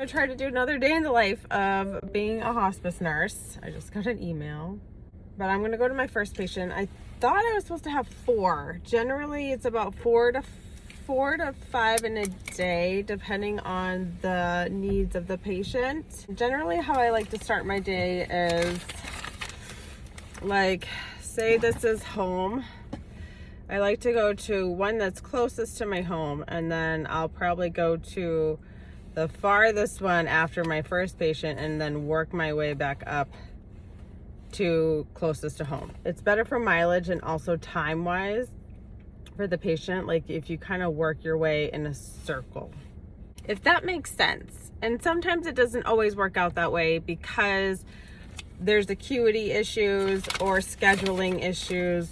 try to do another day in the life of being a hospice nurse. I just got an email, but I'm gonna go to my first patient. I thought I was supposed to have 4. Generally, it's about 4 to 5 in a day, depending on the needs of the patient. Generally, how I like to start my day is, like, say this is home. I like to go to one that's closest to my home, and then I'll probably go to the farthest one after my first patient and then work my way back up to closest to home. It's better for mileage and also time-wise for the patient, like if you kind of work your way in a circle, if that makes sense. And sometimes it doesn't always work out that way because there's acuity issues or scheduling issues.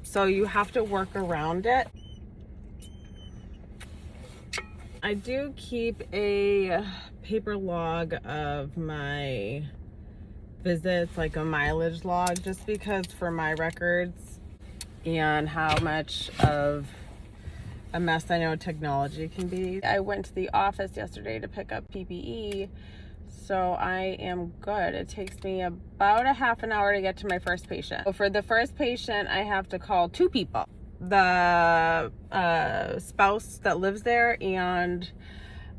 So you have to work around it. I do keep a paper log of my visits, like a mileage log, just because for my records and how much of a mess I know technology can be. I went to the office yesterday to pick up PPE, so I am good. It takes me about a half an hour to get to my first patient. So for the first patient, I have to call 2 people. The spouse that lives there and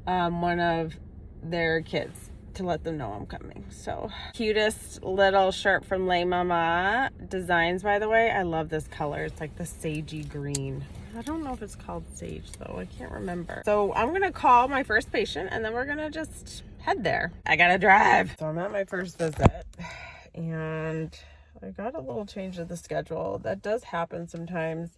one of their kids, to let them know I'm coming. So cutest little shirt from Les Mama Designs, by the way. I love this color. It's like the sagey green. I don't know if it's called sage though. I can't remember. So I'm gonna call my first patient and then we're gonna just head there. I gotta drive. So I'm at my first visit and I got a little change of the schedule. That does happen sometimes,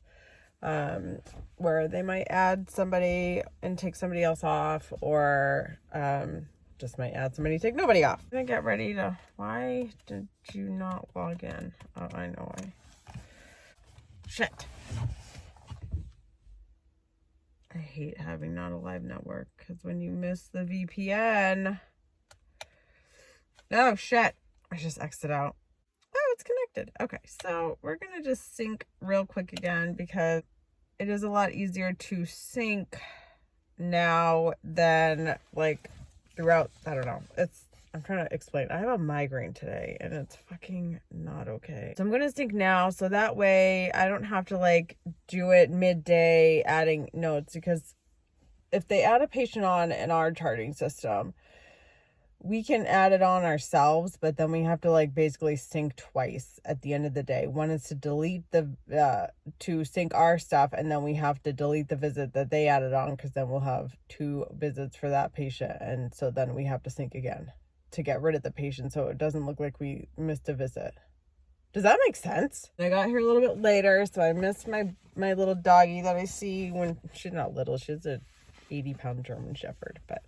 where they might add somebody and take somebody else off, or just might add somebody, take nobody off. I'm gonna get ready to, why did you not log in? Oh, I know why. Shit. I hate having not a live network, because when you miss the VPN, oh shit, I just exited out. Oh, it's connected. Okay, so we're gonna just sync real quick again, because it is a lot easier to sync now than like throughout. I don't know, I'm trying to explain. I have a migraine today and it's fucking not okay. So I'm gonna sync now, so that way I don't have to like do it midday adding notes, because if they add a patient on in our charting system, we can add it on ourselves, but then we have to like basically sync twice at the end of the day. One is to delete to sync our stuff, and then we have to delete the visit that they added on, because then we'll have 2 visits for that patient, and so then we have to sync again to get rid of the patient so it doesn't look like we missed a visit. Does that make sense? I got here a little bit later, so I missed my little doggy that I see when she's not little. She's a 80-pound German Shepherd, but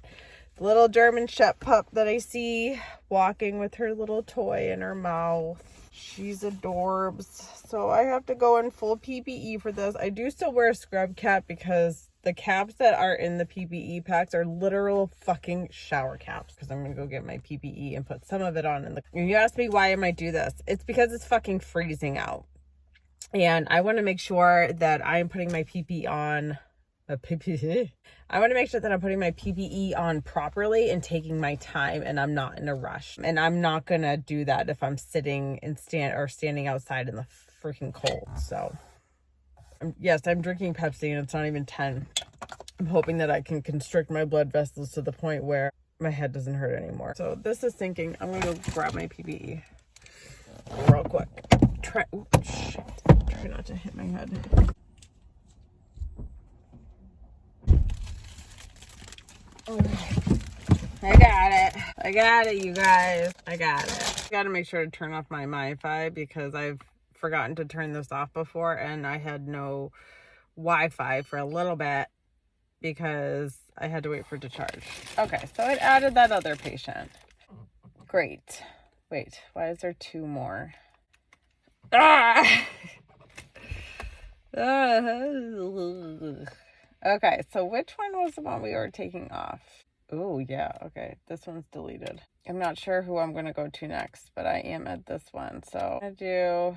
the little German Shepherd pup that I see walking with her little toy in her mouth. She's adorbs. So I have to go in full PPE for this. I do still wear a scrub cap, because the caps that are in the PPE packs are literal fucking shower caps, because I'm going to go get my PPE and put some of it on. And you ask me why I might do this. It's because it's fucking freezing out. And I want to make sure that I'm putting my PPE on. I want to make sure that I'm putting my PPE on properly and taking my time, and I'm not in a rush. And I'm not going to do that if I'm sitting and standing outside in the freaking cold. So yes, I'm drinking Pepsi and it's not even 10. I'm hoping that I can constrict my blood vessels to the point where my head doesn't hurt anymore. So this is sinking. I'm going to go grab my PPE real quick. Try not to hit my head. I got it, you guys. I got it. I gotta make sure to turn off my Wi-Fi, because I've forgotten to turn this off before, and I had no Wi-Fi for a little bit because I had to wait for it to charge. Okay, so it added that other patient. Great. Wait, why is there 2 more? Ah! Okay, so which one was the one we were taking off? Oh, yeah, okay, this one's deleted. I'm not sure who I'm going to go to next, but I am at this one. So I'm going to do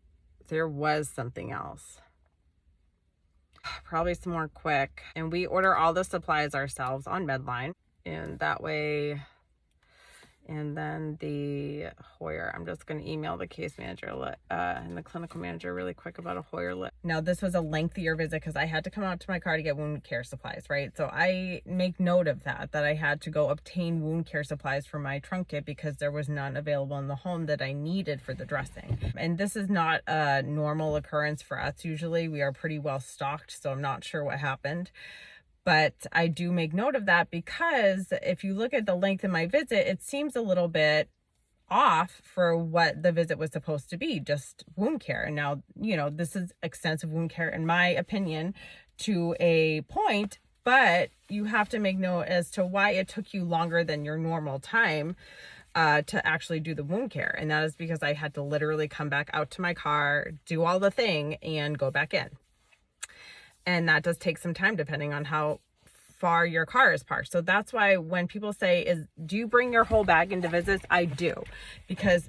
There was something else. Probably some more quick. And we order all the supplies ourselves on Medline. And that way, and then the Hoyer, I'm just going to email the case manager and the clinical manager really quick about a Hoyer list. Now, this was a lengthier visit because I had to come out to my car to get wound care supplies, right? So I make note of that I had to go obtain wound care supplies for my trunk kit because there was none available in the home that I needed for the dressing. And this is not a normal occurrence for us. Usually we are pretty well stocked, so I'm not sure what happened. But I do make note of that because if you look at the length of my visit, it seems a little bit off for what the visit was supposed to be, just wound care. And now, you know, this is extensive wound care, in my opinion, to a point, but you have to make note as to why it took you longer than your normal time to actually do the wound care. And that is because I had to literally come back out to my car, do all the thing, and go back in. And that does take some time depending on how far your car is parked. So that's why when people say, do you bring your whole bag into visits? I do. Because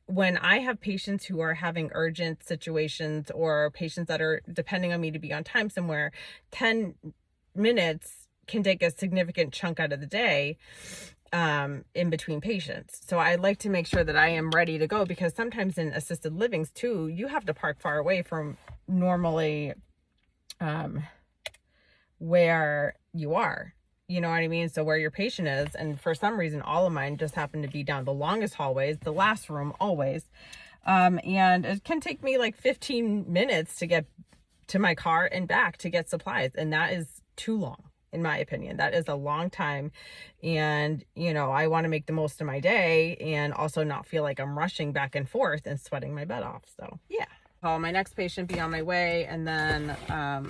when I have patients who are having urgent situations or patients that are depending on me to be on time somewhere, 10 minutes can take a significant chunk out of the day in between patients. So I like to make sure that I am ready to go, because sometimes in assisted livings too, you have to park far away from normally where you are, you know what I mean? So where your patient is, and for some reason, all of mine just happen to be down the longest hallways, the last room always. And it can take me like 15 minutes to get to my car and back to get supplies. And that is too long, in my opinion. That is a long time. And, you know, I want to make the most of my day and also not feel like I'm rushing back and forth and sweating my butt off. So yeah. Call my next patient, be on my way, and then oh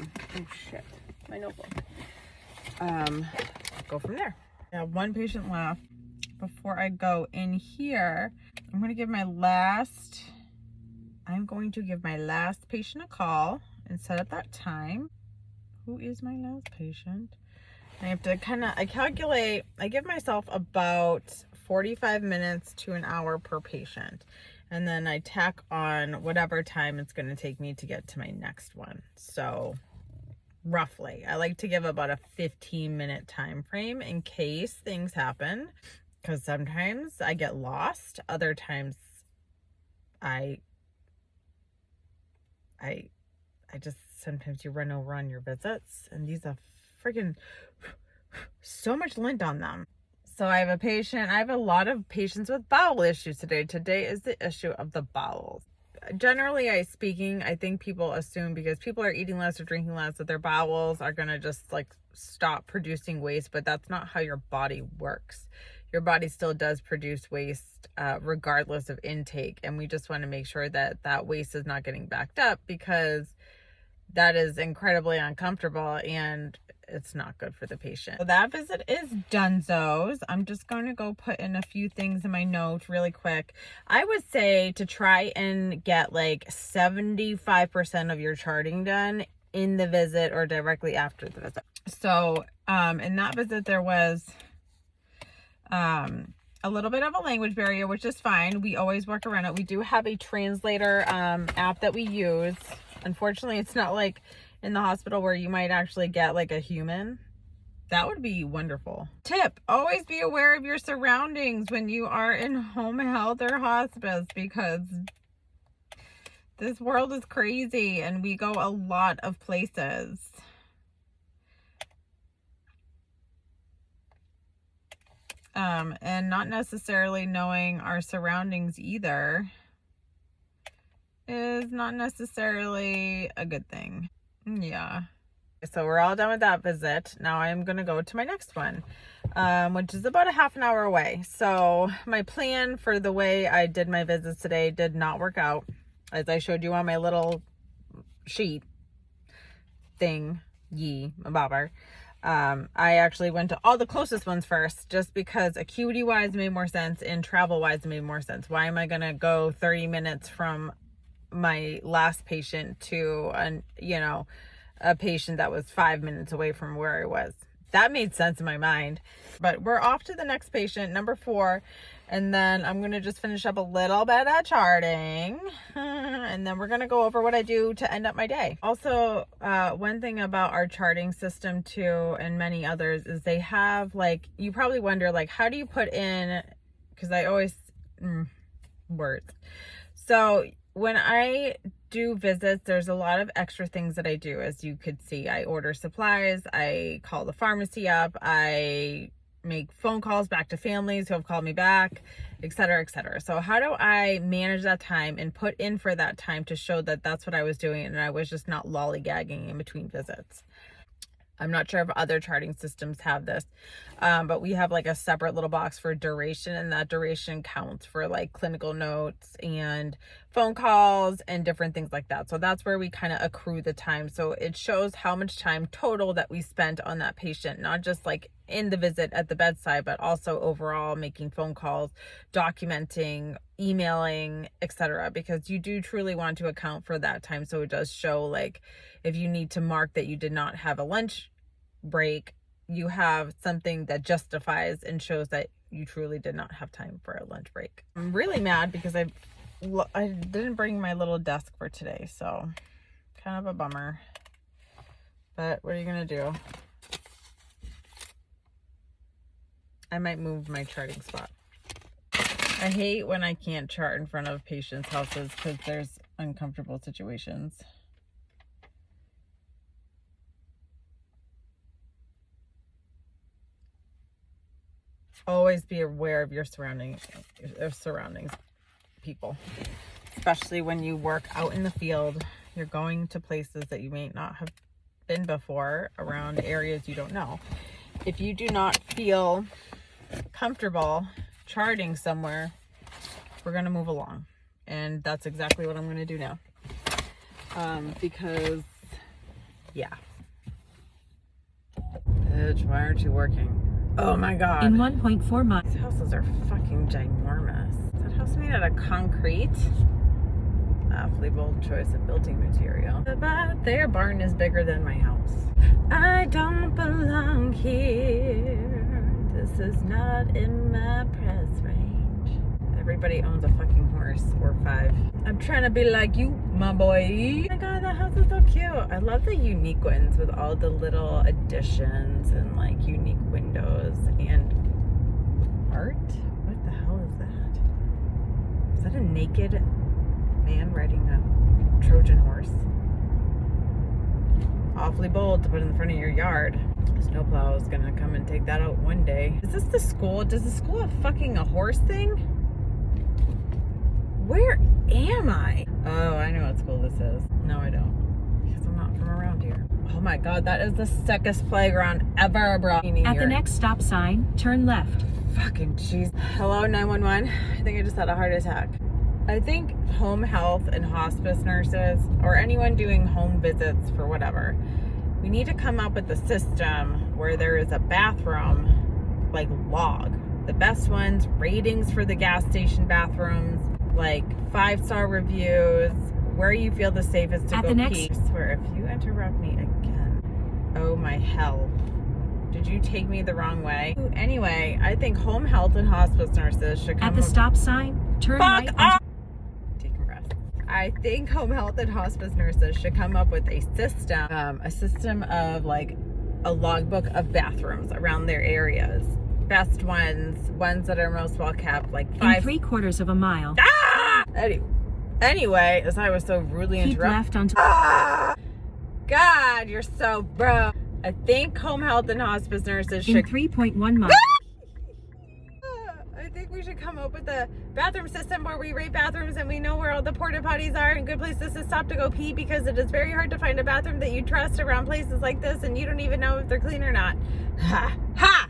shit, my notebook. Go from there. I have one patient left. Before I go in here, I'm going to give my last patient a call and set up that time. Who is my last patient? I have to I give myself about 45 minutes to an hour per patient. And then I tack on whatever time it's going to take me to get to my next one. So roughly, I like to give about a 15-minute time frame in case things happen, because sometimes I get lost. Other times I just, sometimes you run over on your visits, and these are freaking so much lint on them. So I have a lot of patients with bowel issues today. Today is the issue of the bowels. Generally, I think people assume because people are eating less or drinking less that their bowels are going to just like stop producing waste, but that's not how your body works. Your body still does produce waste regardless of intake. And we just want to make sure that that waste is not getting backed up, because that is incredibly uncomfortable and it's not good for the patient. So that visit is donezo's. I'm just going to go put in a few things in my note really quick. I would say to try and get like 75% of your charting done in the visit or directly after the visit. So in that visit, there was a little bit of a language barrier, which is fine. We always work around it. We do have a translator app that we use. Unfortunately, it's not like in the hospital where you might actually get like a human. That would be wonderful. Tip, always be aware of your surroundings when you are in home health or hospice, because this world is crazy and we go a lot of places. And not necessarily knowing our surroundings either is not necessarily a good thing. Yeah. So we're all done with that visit. Now I'm going to go to my next one, which is about a half an hour away. So my plan for the way I did my visits today did not work out, as I showed you on my little sheet thing, bobber. I actually went to all the closest ones first, just because acuity wise made more sense and travel wise made more sense. Why am I going to go 30 minutes from my last patient to a patient that was 5 minutes away from where I was? that made sense in my mind. But we're off to the next patient, number 4. And then I'm going to just finish up a little bit of charting. And then we're going to go over what I do to end up my day. Also, one thing about our charting system too, and many others, is they have like, you probably wonder like, how do you put in, because I always, words. So when I do visits, there's a lot of extra things that I do. As you could see, I order supplies, I call the pharmacy up, I make phone calls back to families who have called me back, etc., etc. So how do I manage that time and put in for that time to show that that's what I was doing and I was just not lollygagging in between visits? I'm not sure if other charting systems have this, but we have like a separate little box for duration, and that duration counts for like clinical notes and phone calls and different things like that. So that's where we kind of accrue the time. So it shows how much time total that we spent on that patient, not just like in the visit at the bedside, but also overall making phone calls, documenting, emailing, etc. Because you do truly want to account for that time. So it does show, like, if you need to mark that you did not have a lunch break, you have something that justifies and shows that you truly did not have time for a lunch break. I'm really mad because I didn't bring my little desk for today, so kind of a bummer. But what are you gonna do? I might move my charting spot. I hate when I can't chart in front of patients' houses because there's uncomfortable situations. Always be aware of your surroundings, people. Especially when you work out in the field. You're going to places that you may not have been before, around areas you don't know. If you do not feel comfortable charting somewhere, we're going to move along. And that's exactly what I'm going to do now. Because, yeah. Bitch, why aren't you working? Oh my God. In 1.4 miles. These houses are fucking ginormous. Is that house made out of concrete? Awfully bold choice of building material. But their barn is bigger than my house. I don't belong here. This is not in my price range. Everybody owns a fucking horse or 5. I'm trying to be like you, my boy. Oh my God, that house is so cute. I love the unique ones with all the little additions and like unique windows and art. What the hell is that? Is that a naked man riding a Trojan horse? Awfully bold to put in the front of your yard. Snowplow is gonna come and take that out one day. Is this the school? Does the school have fucking a horse thing? Where am I? Oh, I know what school this is. No, I don't. Because I'm not from around here. Oh my God, that is the sickest playground ever, bro. At the next stop sign, turn left. Fucking jeez. Hello, 911. I think I just had a heart attack. I think home health and hospice nurses, or anyone doing home visits for whatever, we need to come up with a system where there is a bathroom, like log. The best ones, ratings for the gas station bathrooms, like 5-star reviews, where you feel the safest to go pee. I swear, if you interrupt me again, oh my hell. Did you take me the wrong way? Anyway, I think home health and hospice nurses should come at the stop sign, turn right. Decompress. I think home health and hospice nurses should come up with a system of like a logbook of bathrooms around their areas. Best ones that are most well kept, like 5. In 3/4 of a mile. Ah! Anyway, as I was so rudely interrupted. God, you're so bro. I think home health and hospice nurses should. In 3.1 miles. I think we should come up with a bathroom system where we rate bathrooms and we know where all the porta potties are and good places to stop to go pee, because it is very hard to find a bathroom that you trust around places like this and you don't even know if they're clean or not. Ha! Ha!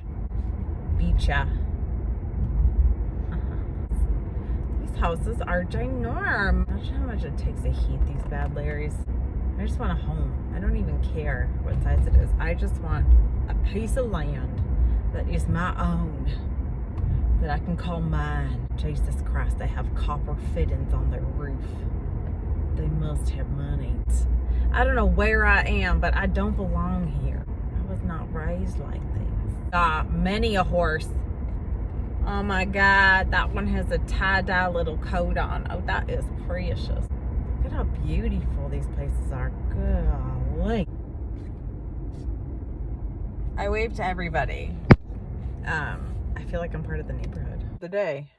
Beacha. These houses are ginormous. Imagine how much it takes to heat these bad Larrys. I just want a home. I don't even care what size it is. I just want a piece of land that is my own, that I can call mine. Jesus Christ, they have copper fittings on their roof. They must have money. I don't know where I am, but I don't belong here. I was not raised like this. Many a horse. Oh my God, that one has a tie-dye little coat on. Oh, that is precious. Look at how beautiful these places are. Golly. I wave to everybody. I feel like I'm part of the neighborhood. The day.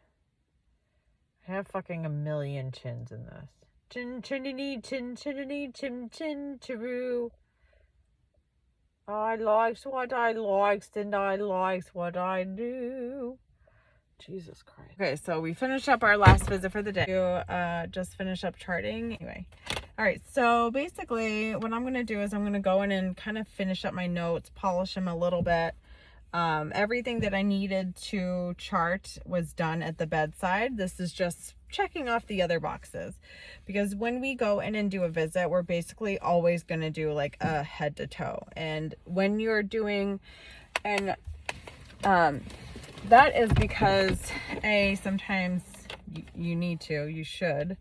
I have fucking a million chins in this. Chin chinny chin chinny chin chin chiroo. I likes what I likes and I likes what I do. Jesus Christ. Okay, so we finished up our last visit for the day. You just finished up charting. Anyway. All right, so basically what I'm going to do is I'm going to go in and kind of finish up my notes, polish them a little bit. Everything that I needed to chart was done at the bedside. This is just checking off the other boxes, because when we go in and do a visit, we're basically always going to do like a head to toe. And when you're doing, and that is because sometimes you need to, you should,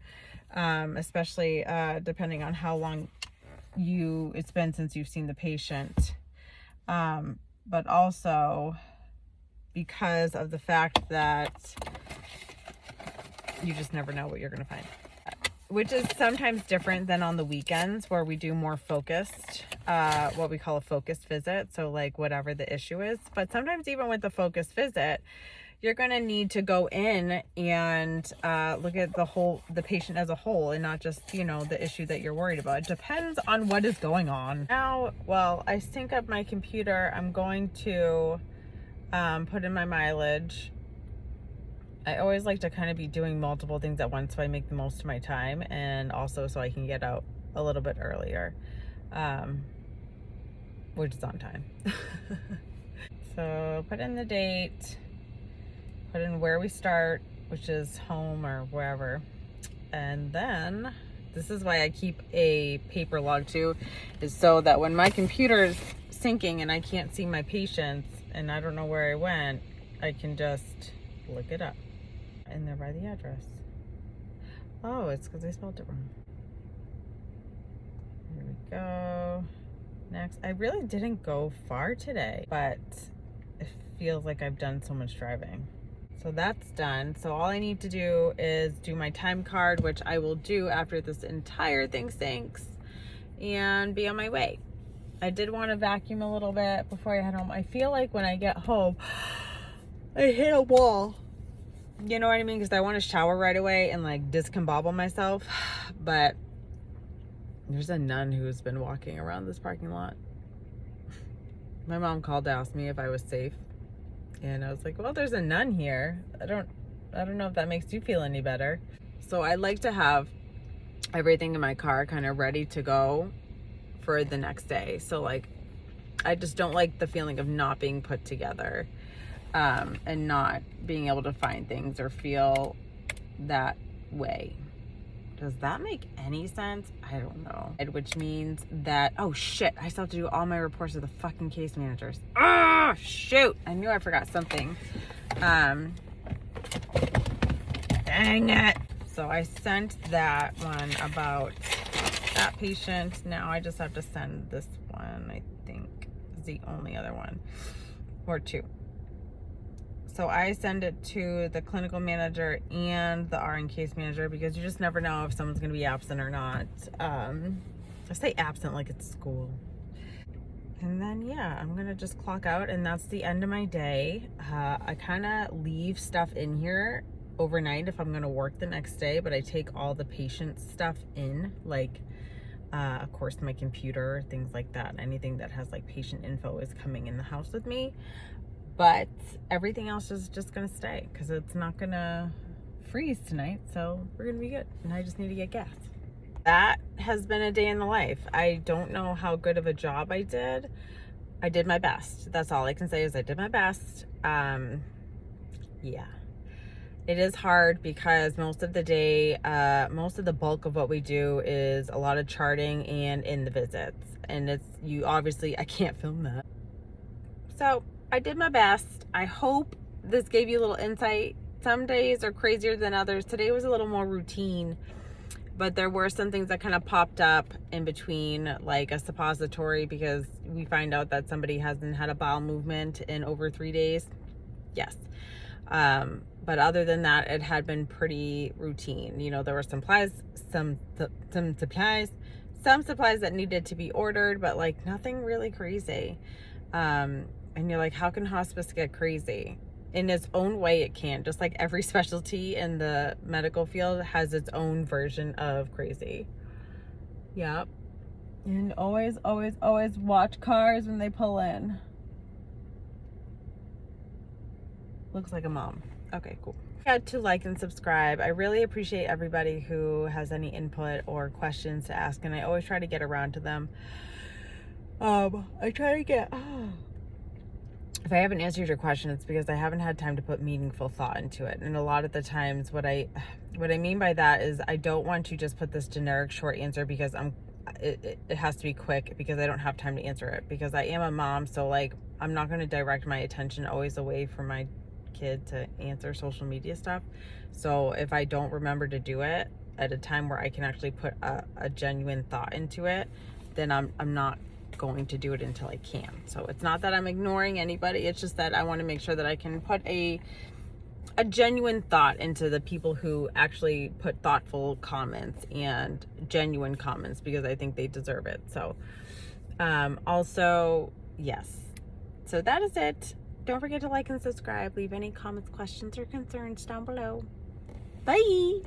especially depending on how long it's been since you've seen the patient. But also because of the fact that you just never know what you're going to find, which is sometimes different than on the weekends where we do more focused, what we call a focused visit. So like whatever the issue is, but sometimes even with the focused visit, you're going to need to go in and look at the patient as a whole, and not just, the issue that you're worried about. It depends on what is going on. Now, while I sync up my computer, I'm going to put in my mileage. I always like to kind of be doing multiple things at once so I make the most of my time, and also so I can get out a little bit earlier, which is on time. So put in the date. Put in where we start, which is home or wherever. And then, this is why I keep a paper log too, is so that when my computer is syncing and I can't see my patients and I don't know where I went, I can just look it up. And they're by the address. Oh, it's because I spelled it wrong. Here we go. Next. I really didn't go far today, but it feels like I've done so much driving. So that's done. So all I need to do is do my time card, which I will do after this entire thing sinks, and be on my way. I did want to vacuum a little bit before I head home. I feel like when I get home, I hit a wall. You know what I mean? Because I want to shower right away and like discombobble myself. But there's a nun who's been walking around this parking lot. My mom called to ask me if I was safe. And I was like, well, there's a nun here. I don't know if that makes you feel any better. So I like to have everything in my car kind of ready to go for the next day. So like, I just don't like the feeling of not being put together, and not being able to find things or feel that way. Does that make any sense? I don't know. Which means that, oh shit, I still have to do all my reports to the fucking case managers. Ah, shoot. I knew I forgot something. Dang it. So I sent that one about that patient. Now I just have to send this one, I think is the only other one, or two. So I send it to the clinical manager and the RN case manager, because you just never know if someone's going to be absent or not. I say absent like it's school. And then, yeah, I'm going to just clock out, and that's the end of my day. I kind of leave stuff in here overnight if I'm going to work the next day, but I take all the patient stuff in, like, of course, my computer, things like that. Anything that has, like, patient info is coming in the house with me. But everything else is just going to stay, because it's not going to freeze tonight. So we're going to be good. And I just need to get gas. That has been a day in the life. I don't know how good of a job I did. I did my best. That's all I can say is I did my best. Yeah. It is hard because most of the day, most of the bulk of what we do is a lot of charting and in the visits. And I can't film that. So I did my best. I hope this gave you a little insight. Some days are crazier than others. Today was a little more routine. But there were some things that kind of popped up in between, like a suppository, because we find out that somebody hasn't had a bowel movement in over 3 days. Yes. But other than that, it had been pretty routine. You know, there were some supplies that needed to be ordered, but like nothing really crazy. And you're like, how can hospice get crazy? In its own way, it can. Just like every specialty in the medical field has its own version of crazy. Yep. And always, always, always watch cars when they pull in. Looks like a mom. Okay, cool. To like and subscribe. I really appreciate everybody who has any input or questions to ask, and I always try to get around to them. I try to get... if I haven't answered your question, it's because I haven't had time to put meaningful thought into it. And a lot of the times what I mean by that is I don't want to just put this generic short answer because it has to be quick, because I don't have time to answer it, because I am a mom. So like, I'm not going to direct my attention always away from my kid to answer social media stuff. So if I don't remember to do it at a time where I can actually put a genuine thought into it, then I'm not going to do it until I can. So it's not that I'm ignoring anybody, it's just that I want to make sure that I can put a genuine thought into the people who actually put thoughtful comments and genuine comments, because I think they deserve it. So also, yes, so that is it. Don't forget to like and subscribe. Leave any comments, questions, or concerns down below. Bye.